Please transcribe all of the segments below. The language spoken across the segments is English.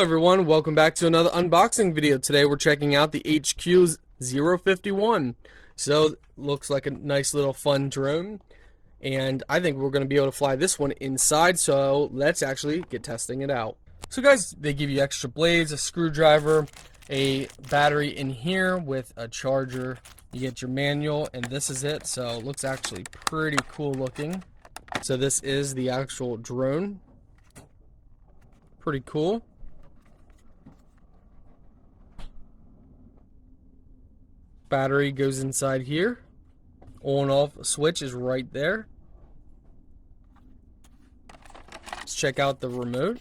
everyone, welcome back to another unboxing video. Today we're checking out the HQ051. So, looks like a nice little fun drone, and I think we're going to be able to fly this one inside, so let's actually get testing it out. So guys, they give you extra blades, a screwdriver, a battery in here with a charger. You get your manual, and this is it. So it looks actually pretty cool looking. So this is the actual drone. Pretty cool. Battery goes inside here. On off switch is right there. Let's check out the remote.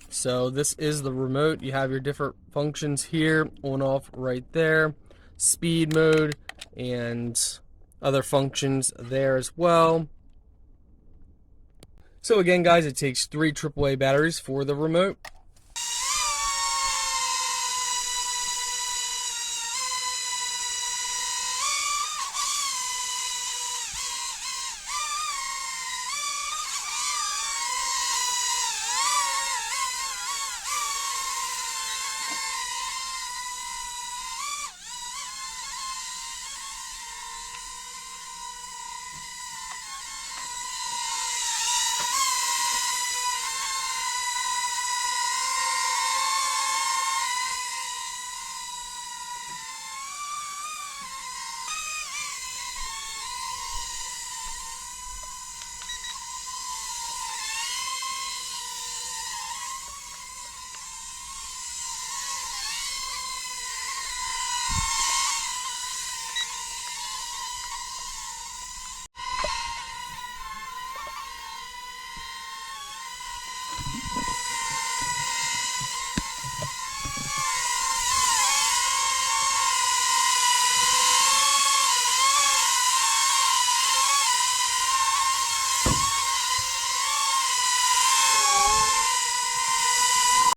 So this is the remote. You have your different functions here, on off right there, speed mode, and other functions there as well. So again guys, it takes 3 AAA batteries for the remote.